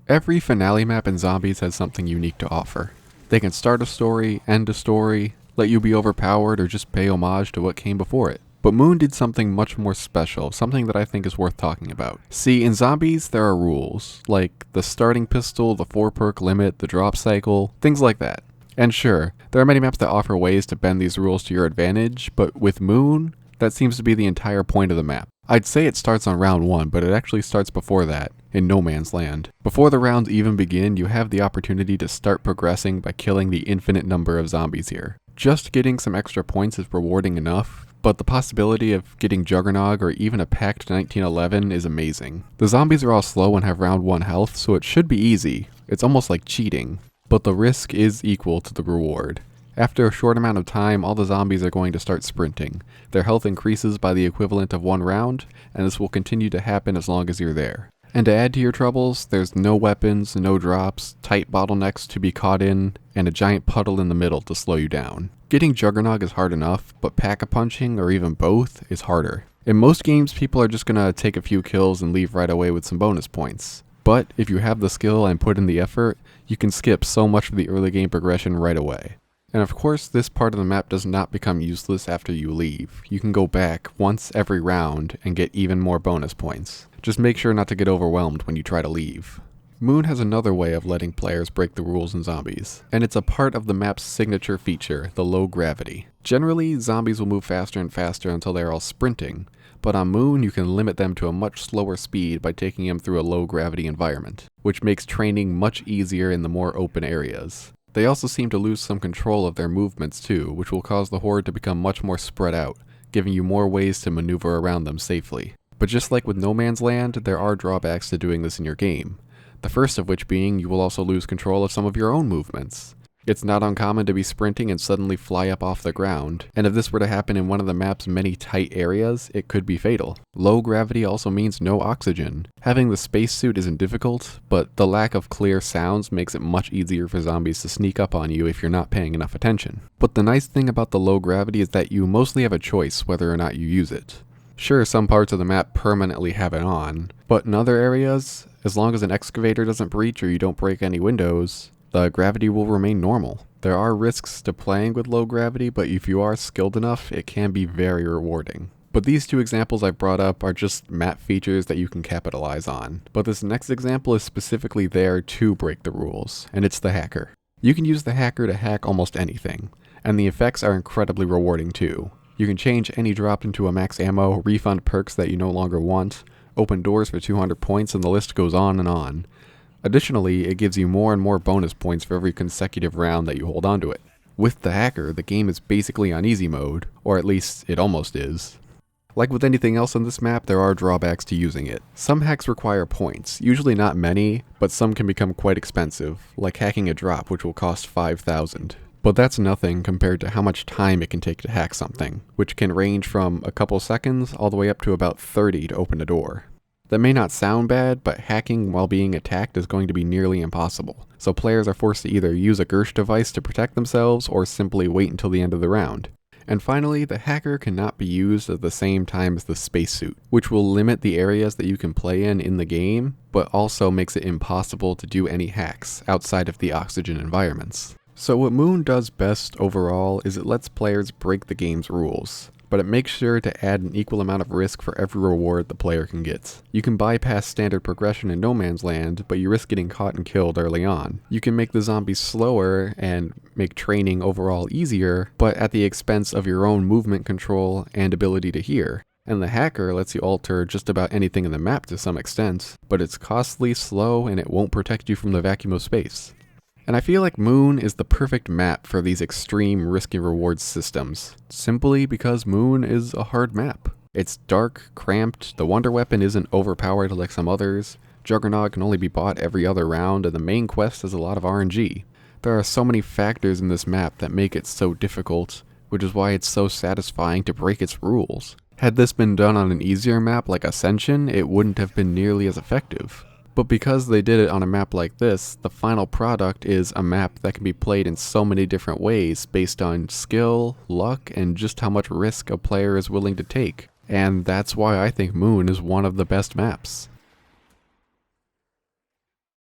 Every finale map in Zombies has something unique to offer. They can start a story, end a story, let you be overpowered, or just pay homage to what came before it. But Moon did something much more special, something that I think is worth talking about. See, in Zombies, there are rules, like the starting pistol, the 4-perk limit, the drop cycle, things like that. And sure, there are many maps that offer ways to bend these rules to your advantage, but with Moon, that seems to be the entire point of the map. I'd say it starts on round 1, but it actually starts before that, in No Man's Land. Before the rounds even begin, you have the opportunity to start progressing by killing the infinite number of zombies here. Just getting some extra points is rewarding enough, but the possibility of getting Juggernog or even a packed 1911 is amazing. The zombies are all slow and have round 1 health, so it should be easy. It's almost like cheating, but the risk is equal to the reward. After a short amount of time, all the zombies are going to start sprinting. Their health increases by the equivalent of 1 round, and this will continue to happen as long as you're there. And to add to your troubles, there's no weapons, no drops, tight bottlenecks to be caught in, and a giant puddle in the middle to slow you down. Getting Juggernog is hard enough, but pack-a-punching, or even both, is harder. In most games, people are just gonna take a few kills and leave right away with some bonus points. But if you have the skill and put in the effort, you can skip so much of the early game progression right away. And of course, this part of the map does not become useless after you leave. You can go back once every round and get even more bonus points. Just make sure not to get overwhelmed when you try to leave. Moon has another way of letting players break the rules in Zombies, and it's a part of the map's signature feature, the low gravity. Generally, zombies will move faster and faster until they are all sprinting, but on Moon you can limit them to a much slower speed by taking them through a low gravity environment, which makes training much easier in the more open areas. They also seem to lose some control of their movements too, which will cause the horde to become much more spread out, giving you more ways to maneuver around them safely. But just like with No Man's Land, there are drawbacks to doing this in your game. The first of which being you will also lose control of some of your own movements. It's not uncommon to be sprinting and suddenly fly up off the ground, and if this were to happen in one of the map's many tight areas, it could be fatal. Low gravity also means no oxygen. Having the spacesuit isn't difficult, but the lack of clear sounds makes it much easier for zombies to sneak up on you if you're not paying enough attention. But the nice thing about the low gravity is that you mostly have a choice whether or not you use it. Sure, some parts of the map permanently have it on, but in other areas, as long as an excavator doesn't breach or you don't break any windows, the gravity will remain normal. There are risks to playing with low gravity, but if you are skilled enough, it can be very rewarding. But these two examples I've brought up are just map features that you can capitalize on. But this next example is specifically there to break the rules, and it's the hacker. You can use the hacker to hack almost anything, and the effects are incredibly rewarding too. You can change any drop into a max ammo, refund perks that you no longer want, open doors for 200 points, and the list goes on and on. Additionally, it gives you more and more bonus points for every consecutive round that you hold onto it. With the hacker, the game is basically on easy mode, or at least it almost is. Like with anything else on this map, there are drawbacks to using it. Some hacks require points, usually not many, but some can become quite expensive, like hacking a drop which will cost 5,000. But that's nothing compared to how much time it can take to hack something, which can range from a couple seconds all the way up to about 30 to open a door. That may not sound bad, but hacking while being attacked is going to be nearly impossible, so players are forced to either use a Gersh device to protect themselves or simply wait until the end of the round. And finally, the hacker cannot be used at the same time as the spacesuit, which will limit the areas that you can play in the game, but also makes it impossible to do any hacks outside of the oxygen environments. So what Moon does best overall is it lets players break the game's rules, but it makes sure to add an equal amount of risk for every reward the player can get. You can bypass standard progression in No Man's Land, but you risk getting caught and killed early on. You can make the zombies slower and make training overall easier, but at the expense of your own movement control and ability to hear. And the hacker lets you alter just about anything in the map to some extent, but it's costly, slow, and it won't protect you from the vacuum of space. And I feel like Moon is the perfect map for these extreme risk and reward systems, simply because Moon is a hard map. It's dark, cramped, the wonder weapon isn't overpowered like some others, Juggernog can only be bought every other round, and the main quest has a lot of RNG. There are so many factors in this map that make it so difficult, which is why it's so satisfying to break its rules. Had this been done on an easier map like Ascension, it wouldn't have been nearly as effective. But because they did it on a map like this, the final product is a map that can be played in so many different ways based on skill, luck, and just how much risk a player is willing to take. And that's why I think Moon is one of the best maps.